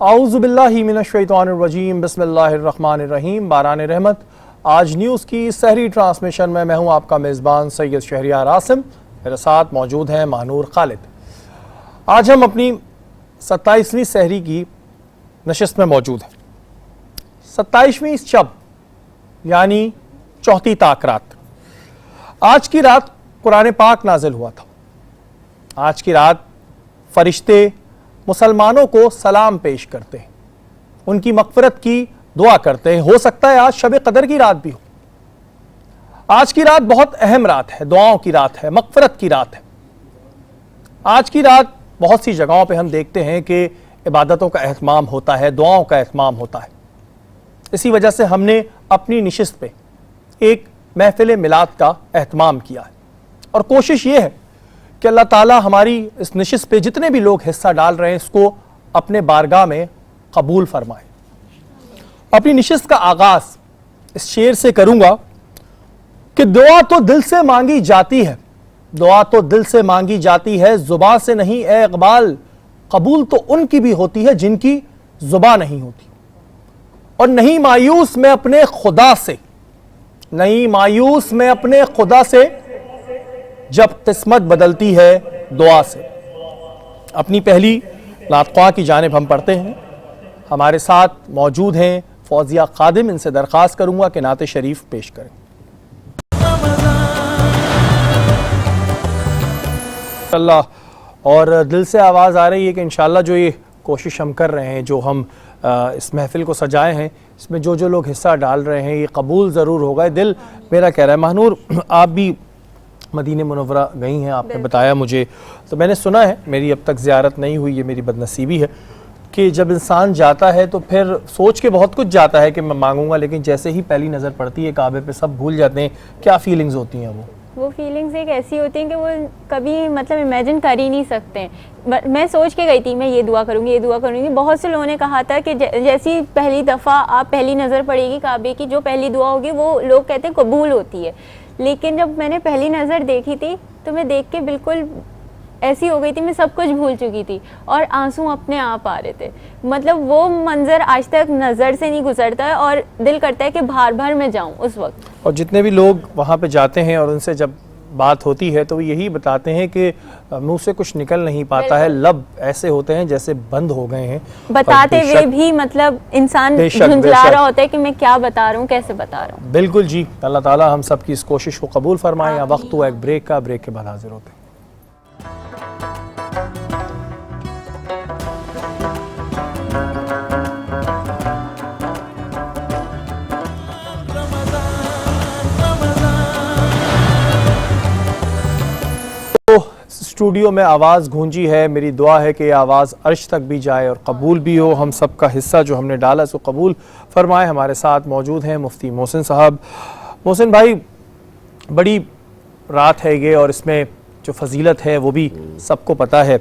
اعوذ باللہ من الشیطان الرجیم بسم اللہ الرحمن الرحیم۔ باران رحمت آج نیوز کی سحری ٹرانسمیشن میں ہوں آپ کا میزبان سید شہریار عاصم، میرے ساتھ موجود ہیں ماہنور خالد۔ آج ہم اپنی 27ویں سحری کی نشست میں موجود ہیں۔ 27ویں شب یعنی چوتھی طاق رات۔ آج کی رات قرآن پاک نازل ہوا تھا۔ آج کی رات فرشتے مسلمانوں کو سلام پیش کرتے ہیں، ان کی مغفرت کی دعا کرتے ہیں۔ ہو سکتا ہے آج شب قدر کی رات بھی ہو۔ آج کی رات بہت اہم رات ہے، دعاؤں کی رات ہے، مغفرت کی رات ہے۔ آج کی رات بہت سی جگہوں پہ ہم دیکھتے ہیں کہ عبادتوں کا اہتمام ہوتا ہے، دعاؤں کا اہتمام ہوتا ہے۔ اسی وجہ سے ہم نے اپنی نشست پہ ایک محفل میلاد کا اہتمام کیا ہے، اور کوشش یہ ہے کہ اللہ تعالیٰ ہماری اس نشست پہ جتنے بھی لوگ حصہ ڈال رہے ہیں اس کو اپنے بارگاہ میں قبول فرمائے۔ اپنی نشست کا آغاز اس شعر سے کروں گا کہ دعا تو دل سے مانگی جاتی ہے، دعا تو دل سے مانگی جاتی ہے، زباں سے نہیں اے اقبال، قبول تو ان کی بھی ہوتی ہے جن کی زباں نہیں ہوتی۔ اور نہیں مایوس میں اپنے خدا سے، نہیں مایوس میں اپنے خدا سے، جب قسمت بدلتی ہے دعا سے۔ اپنی پہلی نعت خواں کی جانب ہم پڑھتے ہیں۔ ہمارے ساتھ موجود ہیں فوزیہ خادم، ان سے درخواست کروں گا کہ نعت شریف پیش کریں۔ اللہ، اور دل سے آواز آ رہی ہے کہ انشاءاللہ جو یہ کوشش ہم کر رہے ہیں، جو ہم اس محفل کو سجائے ہیں، اس میں جو لوگ حصہ ڈال رہے ہیں یہ قبول ضرور ہوگا۔ دل میرا کہہ رہا ہے۔ ماہنور، آپ بھی مدینہ منورہ گئی ہیں، آپ نے بتایا مجھے، تو میں نے سنا ہے، میری اب تک زیارت نہیں ہوئی، یہ میری بدنصیبی ہے کہ جب انسان جاتا ہے تو پھر سوچ کے بہت کچھ جاتا ہے کہ میں مانگوں گا، لیکن جیسے ہی پہلی نظر پڑتی ہے کعبے پہ سب بھول جاتے ہیں۔ کیا فیلنگز ہوتی ہیں وہ فیلنگز ایک ایسی ہوتی ہیں کہ وہ کبھی امیجن کر ہی نہیں سکتے ہیں۔ میں سوچ کے گئی تھی میں یہ دعا کروں گی، یہ دعا کروں گی۔ بہت سے لوگوں نے کہا تھا کہ جیسی پہلی دفعہ آپ پہلی نظر پڑے گی کعبے کی، جو پہلی دعا ہوگی وہ لوگ کہتے ہیں قبول ہوتی ہے، لیکن جب میں نے پہلی نظر دیکھی تھی تو میں دیکھ کے بالکل ایسی ہو گئی تھی، میں سب کچھ بھول چکی تھی اور آنسو اپنے آپ آ رہے تھے۔ وہ منظر آج تک نظر سے نہیں گزرتا ہے اور دل کرتا ہے کہ بھار بھار میں جاؤں اس وقت۔ اور جتنے بھی لوگ وہاں پہ جاتے ہیں اور ان سے جب بات ہوتی ہے تو وہ یہی بتاتے ہیں کہ منہ سے کچھ نکل نہیں پاتا ہے، لب ایسے ہوتے ہیں جیسے بند ہو گئے ہیں، بتاتے ہوئے بھی انسان جھنجھلا رہا ہوتا ہے کہ میں کیا بتا رہا ہوں، کیسے بتا رہا ہوں۔ بالکل جی، اللہ تعالیٰ ہم سب کی اس کوشش کو قبول فرمائے۔ وقت ہوا ایک بریک کا، بریک کے بعد حاضر ہوتے ہیں۔ اسٹوڈیو میں آواز گونجی ہے، میری دعا ہے کہ یہ آواز عرش تک بھی جائے اور قبول بھی ہو۔ ہم سب کا حصہ جو ہم نے ڈالا اس کو قبول فرمائے۔ ہمارے ساتھ موجود ہیں مفتی محسن صاحب۔ محسن بھائی، بڑی رات ہے یہ، اور اس میں جو فضیلت ہے وہ بھی سب کو پتہ ہے۔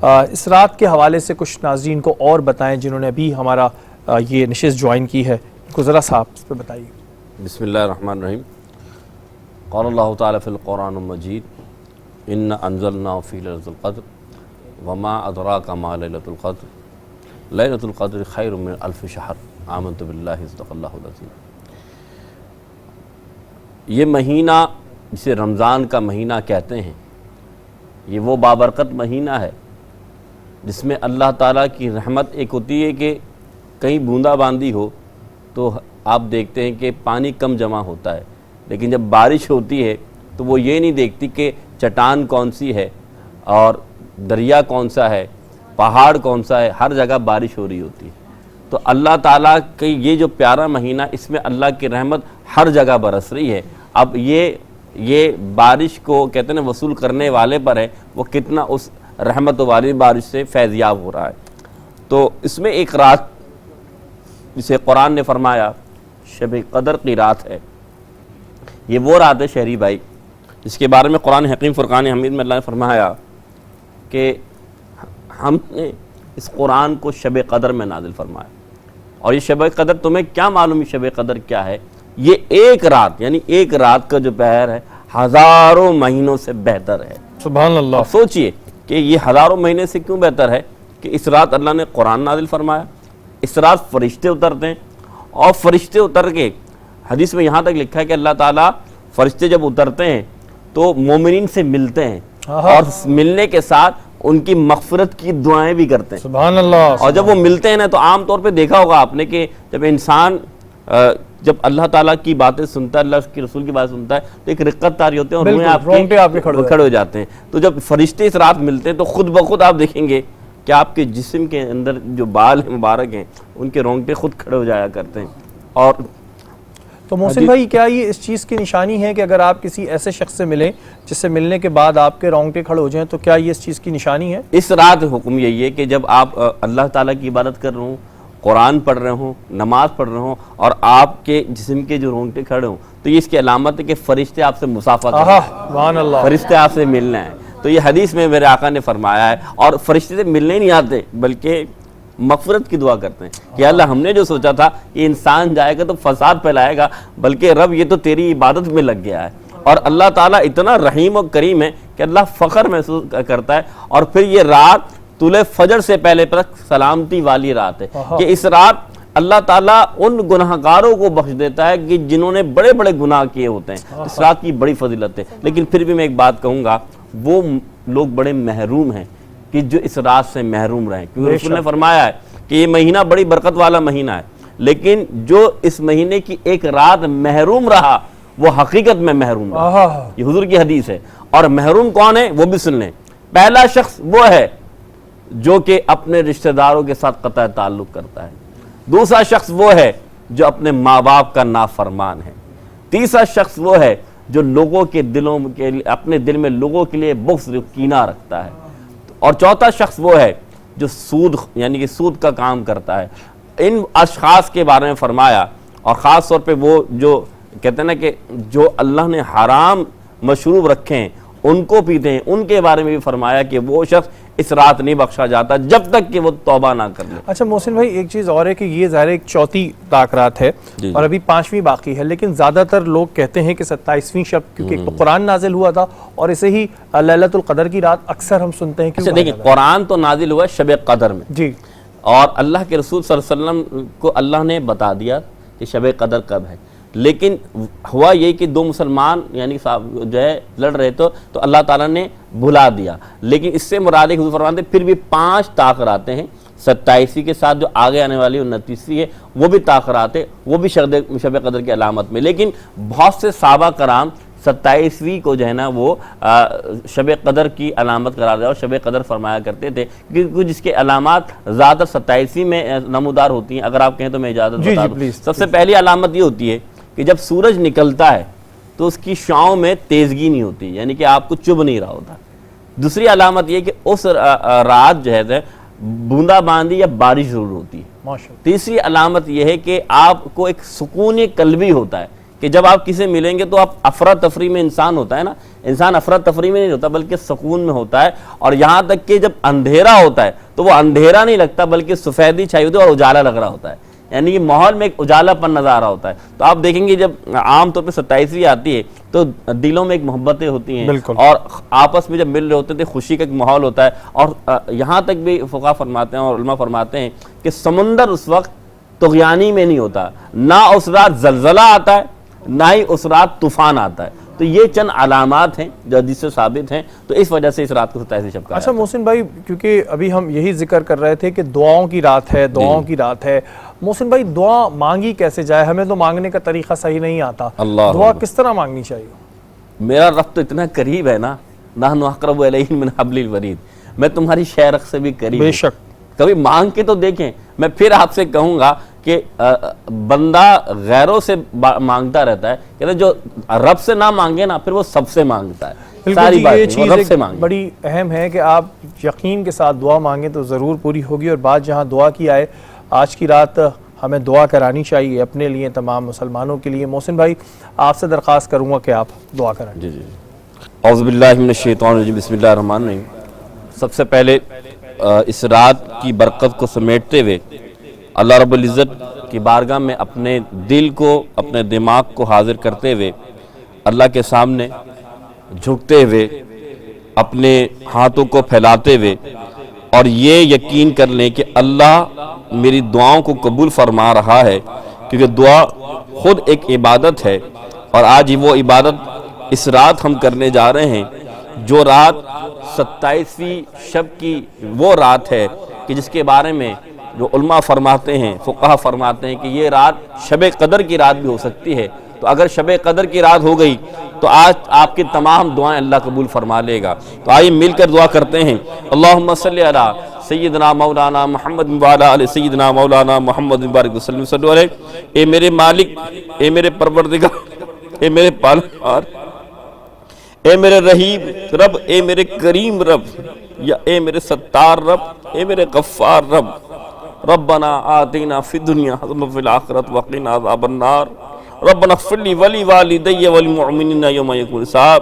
اس رات کے حوالے سے کچھ ناظرین کو اور بتائیں جنہوں نے ابھی ہمارا یہ نشست جوائن کی ہے، کو ذرا صاحب اس پہ بتائیے۔ بسم اللہ الرحمن الرحیم۔ قال اللہ تعالیٰ فی القرآن المجید ان انزلنا فی لیلۃ القدر وما ادراک ما لیلۃ القدر لیلۃ القدر خیر من الف شہر آمنت باللہ صدق اللہ العظیم۔ یہ مہینہ جسے رمضان کا مہینہ کہتے ہیں، یہ وہ بابرکت مہینہ ہے جس میں اللہ تعالیٰ کی رحمت ایک ہوتی ہے کہ کہیں بوندا باندی ہو تو آپ دیکھتے ہیں کہ پانی کم جمع ہوتا ہے، لیکن جب بارش ہوتی ہے تو وہ یہ نہیں دیکھتی کہ چٹان کون سی ہے اور دریا کون سا ہے، پہاڑ کون سا ہے، ہر جگہ بارش ہو رہی ہوتی ہے۔ تو اللہ تعالیٰ کی یہ جو پیارا مہینہ، اس میں اللہ کی رحمت ہر جگہ برس رہی ہے۔ اب یہ بارش کو کہتے ہیں وصول کرنے والے پر ہے، وہ کتنا اس رحمت والی بارش سے فیضیاب ہو رہا ہے۔ تو اس میں ایک رات جسے قرآن نے فرمایا شب قدر کی رات ہے، یہ وہ رات ہے شہری بھائی جس کے بارے میں قرآن حکیم فرقان حمید میں اللہ نے فرمایا کہ ہم نے اس قرآن کو شب قدر میں نازل فرمایا۔ اور یہ شب قدر تمہیں کیا معلوم ہے شب قدر کیا ہے؟ یہ ایک رات، یعنی ایک رات کا جو پہر ہے ہزاروں مہینوں سے بہتر ہے۔ سبحان اللہ۔ سوچئے کہ یہ ہزاروں مہینے سے کیوں بہتر ہے کہ اس رات اللہ نے قرآن نازل فرمایا، اس رات فرشتے اترتے ہیں، اور فرشتے اتر کے حدیث میں یہاں تک لکھا ہے کہ اللہ تعالیٰ فرشتے جب اترتے ہیں تو مومنین سے ملتے ہیں اور ملنے کے ساتھ ان کی مغفرت کی دعائیں بھی کرتے ہیں. سبحان اللہ. اور جب وہ ملتے ہیں نا تو عام طور پہ دیکھا ہوگا آپ نے کہ جب انسان جب اللہ تعالیٰ کی باتیں سنتا ہے، اللہ کے رسول کی باتیں سنتا ہے تو ایک رقت طاری ہوتے ہیں اور روئیں آپ کے کھڑے ہو جاتے ہیں. تو جب فرشتے اس رات ملتے ہیں تو خود بخود آپ دیکھیں گے کہ آپ کے جسم کے اندر جو بال مبارک ہیں ان کے رونگٹے خود کھڑے ہو جایا کرتے ہیں. اور تو محسن بھائی کیا یہ اس چیز کی نشانی ہے کہ اگر آپ کسی ایسے شخص سے ملیں جس سے ملنے کے بعد آپ کے رونگٹے کھڑے ہو جائیں، تو کیا یہ اس چیز کی نشانی ہے؟ اس رات حکم یہی ہے کہ جب آپ اللہ تعالیٰ کی عبادت کر رہے ہوں، قرآن پڑھ رہے ہوں، نماز پڑھ رہے ہوں اور آپ کے جسم کے جو رونگٹے کھڑے ہوں تو یہ اس کی علامت ہے کہ فرشتے آپ سے مصافحہ کر رہے ہیں، سبحان اللہ، فرشتے آپ سے ملنا ہے. تو یہ حدیث میں میرے آقا نے فرمایا ہے. اور فرشتے سے ملنے نہیں آتے بلکہ مغفرت کی دعا کرتے ہیں کہ اللہ ہم نے جو سوچا تھا کہ انسان جائے گا تو فساد پھیلائے گا، بلکہ رب یہ تو تیری عبادت میں لگ گیا ہے. اور اللہ تعالیٰ اتنا رحیم و کریم ہے کہ اللہ فخر محسوس کرتا ہے. اور پھر یہ رات طلوع فجر سے پہلے تک سلامتی والی رات ہے کہ اس رات اللہ تعالیٰ ان گناہگاروں کو بخش دیتا ہے کہ جنہوں نے بڑے بڑے گناہ کیے ہوتے ہیں. اس رات کی بڑی فضیلت ہے. لیکن پھر بھی میں ایک بات کہوں گا، وہ لوگ بڑے محروم ہیں کہ جو اس رات سے محروم رہیں، کیونکہ رسول نے فرمایا ہے کہ یہ مہینہ بڑی برکت والا مہینہ ہے، لیکن جو اس مہینے کی ایک رات محروم رہا وہ حقیقت میں محروم رہا. یہ حضور کی حدیث ہے. اور محروم کون ہے وہ بھی سن لیں. پہلا شخص وہ ہے جو کہ اپنے رشتہ داروں کے ساتھ قطع تعلق کرتا ہے. دوسرا شخص وہ ہے جو اپنے ماں باپ کا نافرمان ہے. تیسرا شخص وہ ہے جو لوگوں کے دلوں کے اپنے دل میں لوگوں کے لیے بغض کینہ رکھتا ہے. اور چوتھا شخص وہ ہے جو سود یعنی کہ سود کا کام کرتا ہے. ان اشخاص کے بارے میں فرمایا، اور خاص طور پہ وہ جو کہتے ہیں نا کہ جو اللہ نے حرام مشروب رکھے ہیں ان کو پیتے ہیں، ان کے بارے میں بھی فرمایا کہ وہ شخص اس رات نہیں بخشا جاتا جب تک کہ وہ توبہ نہ کر لے. اچھا محسن بھائی ایک چیز اور ہے کہ یہ ظاہر ایک چوتھی طاق رات ہے اور ابھی 5ویں باقی ہے، لیکن زیادہ تر لوگ کہتے ہیں کہ 27ویں شب، کیونکہ ایک تو قرآن نازل ہوا تھا اور اسے ہی لیلۃ القدر کی رات اکثر ہم سنتے ہیں. اچھا دیکھیں، قرآن تو نازل ہوا شب قدر میں جی، اور اللہ کے رسول صلی اللہ علیہ وسلم کو اللہ نے بتا دیا کہ شب قدر کب ہے. لیکن ہوا یہ کہ دو مسلمان یعنی جو ہے لڑ رہے تو اللہ تعالیٰ نے بھلا دیا. لیکن اس سے مراد حضور فرماتے پھر بھی 5 طاق راتیں ہیں، 27ویں کے ساتھ جو آگے آنے والی 29ویں ہے وہ بھی طاق رات ہے، وہ بھی شب قدر کی علامت میں. لیکن بہت سے صحابہ کرام 27ویں کو جو ہے نا وہ شب قدر کی علامت قرار دیا اور شب قدر فرمایا کرتے تھے، کیونکہ جس کے علامات زیادہ 27ویں میں نمودار ہوتی ہیں. اگر آپ کہیں تو میں اجازت بتا دوں. سب سے پہلی علامت یہ ہوتی ہے کہ جب سورج نکلتا ہے تو اس کی شعاؤں میں تیزگی نہیں ہوتی، یعنی کہ آپ کو چبھ نہیں رہا ہوتا. دوسری علامت یہ کہ اس رات جو ہے بوندا باندی یا بارش ضرور ہوتی ہے. تیسری علامت یہ ہے کہ آپ کو ایک سکون قلبی ہوتا ہے کہ جب آپ کسی ملیں گے تو آپ افراتفری میں انسان ہوتا ہے نا، انسان افراتفری میں نہیں ہوتا بلکہ سکون میں ہوتا ہے. اور یہاں تک کہ جب اندھیرا ہوتا ہے تو وہ اندھیرا نہیں لگتا بلکہ سفیدی چھائی ہوتی ہے اور اجالا لگ رہا ہوتا ہے، یعنی کہ ماحول میں ایک اجالا پن نظر آ رہا ہوتا ہے. تو آپ دیکھیں گے جب عام طور پہ 27ویں آتی ہے تو دلوں میں ایک محبتیں ہوتی ہیں اور آپس میں جب مل رہے ہوتے ہیں تو خوشی کا ایک ماحول ہوتا ہے. اور یہاں تک بھی فقہا فرماتے ہیں اور علماء فرماتے ہیں کہ سمندر اس وقت طغیانی میں نہیں ہوتا، نہ اس رات زلزلہ آتا ہے نہ ہی اس رات طوفان آتا ہے. تو یہ چند علامات ہیں جو حدیث سے ثابت ہیں، تو اس وجہ سے اس رات کو 27ویں شب کہا. اچھا محسن بھائی کیونکہ ابھی ہم یہی ذکر کر رہے تھے کہ دعاؤں کی رات ہے، دعاؤں کی رات ہے. محسن بھائی دعا مانگی کیسے جائے؟ ہمیں تو مانگنے کا طریقہ صحیح نہیں آتا. دعا کس طرح مانگنی چاہیے؟ میرا رب تو اتنا قریب ہے نا، نحن اقرب الیہ من حبل الورید، میں تمہاری شہرخ سے بھی قریب. بے شک. کبھی مانگ کے تو دیکھیں. میں پھر آپ سے کہوں گا کہ بندہ غیروں سے مانگتا رہتا ہے، کہتے جو رب سے نہ مانگے نا پھر وہ سب سے مانگتا ہے. ساری یہ چیز رب سے مانگے. بڑی اہم ہے کہ آپ یقین کے ساتھ دعا مانگیں تو ضرور پوری ہوگی. اور بات جہاں دعا کی آئے، آج کی رات ہمیں دعا کرانی چاہیے اپنے لیے، تمام مسلمانوں کے لیے. محسن بھائی آپ سے درخواست کروں گا کہ آپ دعا کریں. جی جی. اعوذ باللہ من الشیطان الرجیم، بسم اللہ الرحمن الرحیم. سب سے پہلے اس رات کی برکت کو سمیٹتے ہوئے اللہ رب العزت کی بارگاہ میں اپنے دل کو، اپنے دماغ کو حاضر کرتے ہوئے اللہ کے سامنے جھکتے ہوئے، اپنے ہاتھوں کو پھیلاتے ہوئے اور یہ یقین کر لیں کہ اللہ میری دعاؤں کو قبول فرما رہا ہے، کیونکہ دعا خود ایک عبادت ہے، اور آج وہ عبادت اس رات ہم کرنے جا رہے ہیں، جو رات 27ویں شب کی وہ رات ہے کہ جس کے بارے میں جو علماء فرماتے ہیں، فقہا فرماتے ہیں کہ یہ رات شب قدر کی رات بھی ہو سکتی ہے۔ تو اگر شب قدر کی رات ہو گئی تو آج آپ کی تمام دعائیں اللہ قبول فرما لے گا۔ تو آئیے مل کر دعا کرتے ہیں، اللہم صلی علی سیدنا مولانا محمد وعلی آل سیدنا مولانا محمد بارک وسلم صلی علیہ۔ اے میرے مالک، اے میرے پروردگار، اے میرے پالنہار، اے میرے رحیم رب، اے میرے کریم رب، یا اے میرے ستار رب، اے میرے غفار رب، ربنا آتینا فی الدنیا حسنۃ وفی الآخرۃ وقنا عذاب النار، ربنا اغفر لی ولی والدی والمؤمنین یوم یقوم الحساب۔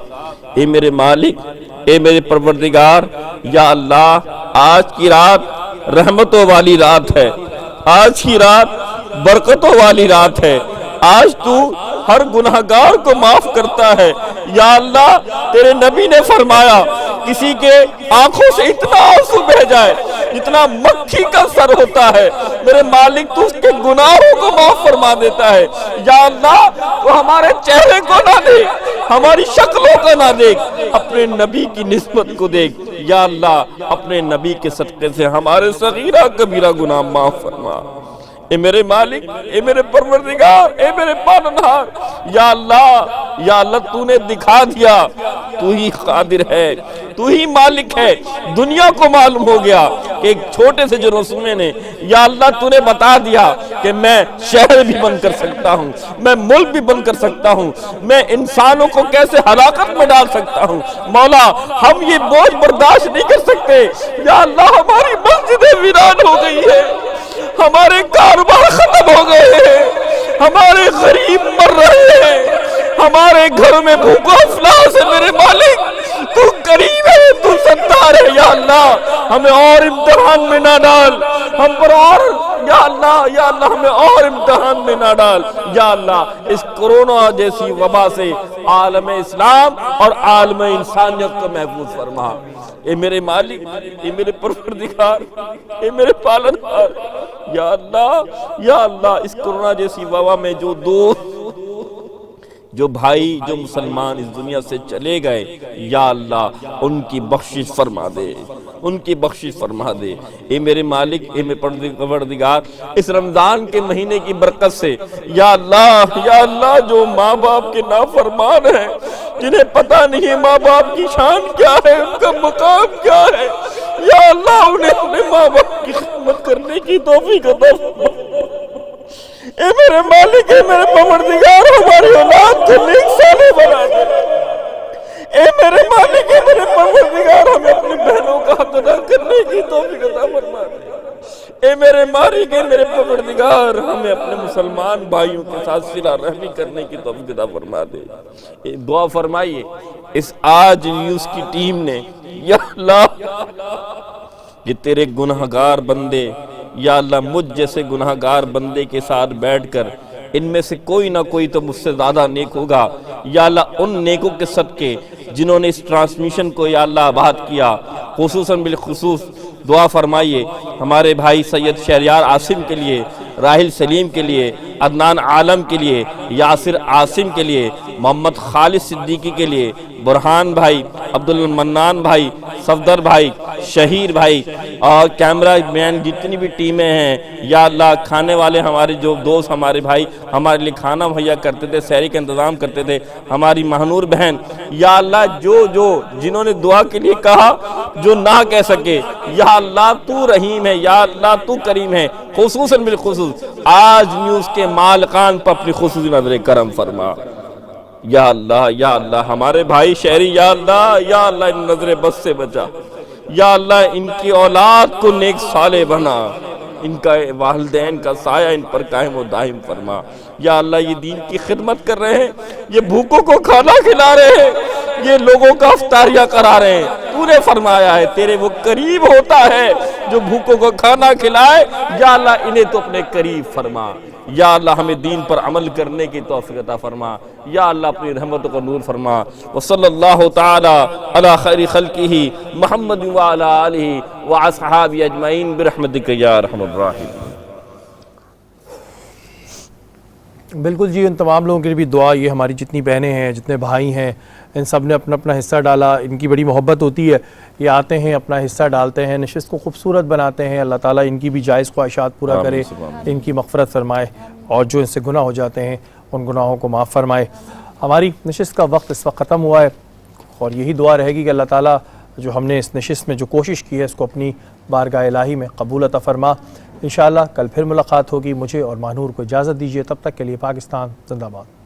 اے میرے مالک، اے میرے پروردگار، یا اللہ آج کی رات رحمتوں والی رات ہے، آج کی رات برکتوں والی رات ہے، آج تو ہر گناہگار کو معاف کرتا ہے۔ یا اللہ تیرے نبی نے فرمایا کسی کے آنکھوں سے اتنا آنسو بہ جائے جتنا مکھی کا سر ہوتا ہے، میرے مالک تو اس کے گناہوں کو معاف فرما دیتا ہے۔ یا اللہ تو ہمارے چہرے کو نہ دیکھ، ہماری شکلوں کو نہ دیکھ، اپنے نبی کی نسبت کو دیکھ۔ یا اللہ اپنے نبی کے صدقے سے ہمارے صغیرہ کبیرہ گناہ معاف فرما۔ اے میرے مالک، اے میرے پروردگار، اے میرے پالنہار، یا اللہ تو نے دکھا دیا تو ہی قادر ہے، تو ہی مالک ہے۔ دنیا کو معلوم ہو گیا کہ ایک چھوٹے سے جو رسول نے، یا اللہ تو نے بتا دیا کہ میں شہر بھی بن کر سکتا ہوں، میں ملک بھی بن کر سکتا ہوں، میں انسانوں کو کیسے ہلاکت میں ڈال سکتا ہوں۔ مولا ہم یہ بوجھ برداشت نہیں کر سکتے، یا اللہ ہماری مسجدیں ویران ہو گئی ہے، ہمارے کاروبار ختم ہو گئے ہیں، ہمارے غریب مر رہے ہیں، ہمارے گھر میں بھوک و افلاس ہے۔ میرے مالک تو کریم ہے، تو ستار ہے۔ یا اللہ ہمیں اور امتحان میں نہ ڈال، ہم پر اور یا اللہ ہمیں اور امتحان میں نہ ڈال۔ یا اللہ اس کورونا جیسی وبا سے عالم اسلام اور عالم انسانیت کو محفوظ فرما۔ اے میرے مالک، اے میرے پروردگار، اے میرے پالنہار، یا اللہ اس کورونا جیسی وبا میں جو بھائی جو مسلمان اس دنیا سے چلے گئے، یا اللہ ان کی بخشش فرما دے، ان کی بخشش فرما دے۔ اے میرے مالک، اے میرے پروردگار، اس رمضان کے مہینے کی برکت سے یا اللہ جو ماں باپ کے نافرمان ہیں، جنہیں پتہ نہیں ہے ماں باپ کی شان کیا ہے، ان کا مقام کیا ہے، یا اللہ انہیں اپنے ماں باپ کی خدمت کرنے کی توفیق عطا فرما۔ اے میرے مالک، اے میرے پروردگار، ہماری اولاد کو نیک صالح بنا دے۔ اے میرے مالک، اے میرے پروردگار، ہمیں اپنی بہنوں کا حق ادا کرنے کی توفیق عطا فرما دے۔ اے میرے مالک، اے میرے پروردگار، ہمیں اپنے مسلمان بھائیوں کے ساتھ صلہ رحمی کرنے کی توفیق عطا فرما دے۔ دعا فرمائیے اس آج نیوز کی ٹیم نے، یا اللہ یہ تیرے گناہگار بندے، یا اللہ مجھ جیسے گناہگار بندے کے ساتھ بیٹھ کر ان میں سے کوئی نہ کوئی تو مجھ سے زیادہ نیک ہوگا، یا اللہ ان نیکوں کے صدقے جنہوں نے اس ٹرانسمیشن کو یا اللہ آباد کیا، خصوصاً بالخصوص دعا فرمائیے ہمارے بھائی سید شہریار عاصم کے لیے، راحل سلیم کے لیے، عدنان عالم کے لیے، یاسر عاصم کے لیے، محمد خالد صدیقی کے لیے، برہان بھائی، عبدالمنان بھائی، صفدر بھائی، شہیر بھائی، اور کیمرہ مین جتنی بھی ٹیمیں ہیں، یا اللہ کھانے والے ہمارے جو دوست ہمارے بھائی ہمارے لیے کھانا مہیا کرتے تھے، سحری کا انتظام کرتے تھے، ہماری مہنور بہن، یا اللہ جنہوں نے دعا کے لیے کہا جو نہ کہہ سکے، یا اللہ تو رحیم ہے، یا اللہ تو کریم ہے، خصوصاً بالخصوص آج نیوز کے مالکان پر اپنی خصوصی نظر کرم فرما۔ یا اللہ ہمارے بھائی شہری، یا اللہ ان نظر بد سے بچا، یا اللہ ان کی اولاد کو نیک صالح بنا، ان کا والدین کا سایہ ان پر قائم و دائم فرما۔ یا اللہ یہ دین کی خدمت کر رہے ہیں، یہ بھوکوں کو کھانا کھلا رہے ہیں، یہ لوگوں کا افطاریاں کرا رہے ہیں، تو نے فرمایا ہے تیرے وہ قریب ہوتا ہے جو بھوکوں کو کھانا کھلائے، یا اللہ انہیں تو اپنے قریب فرما، یا اللہ ہمیں دین پر عمل کرنے کی توفیق عطا فرما، یا اللہ اپنی رحمتوں کو نور فرما۔ وصلی اللہ تعالی علی خیر خلقہ محمد وعلی آلہ واصحابہ اجمعین برحمتک یا ارحم الراحمین۔ بالکل جی، ان تمام لوگوں کے لیے بھی دعا، یہ ہماری جتنی بہنیں ہیں، جتنے بھائی ہیں، ان سب نے اپنا اپنا حصہ ڈالا، ان کی بڑی محبت ہوتی ہے، یہ آتے ہیں اپنا حصہ ڈالتے ہیں، نشست کو خوبصورت بناتے ہیں۔ اللہ تعالیٰ ان کی بھی جائز خواہشات پورا کرے، ان کی مغفرت فرمائے، اور جو ان سے گناہ ہو جاتے ہیں ان گناہوں کو معاف فرمائے۔ ہماری نشست کا وقت اس وقت ختم ہوا ہے، اور یہی دعا رہے گی کہ اللہ تعالیٰ جو ہم نے اس نشست میں جو کوشش کی ہے اس کو اپنی بارگاہ الہی میں قبول عطا فرما۔ انشاءاللہ کل پھر ملاقات ہوگی۔ مجھے اور مانور کو اجازت دیجیے، تب تک کے لیے پاکستان زندہ باد۔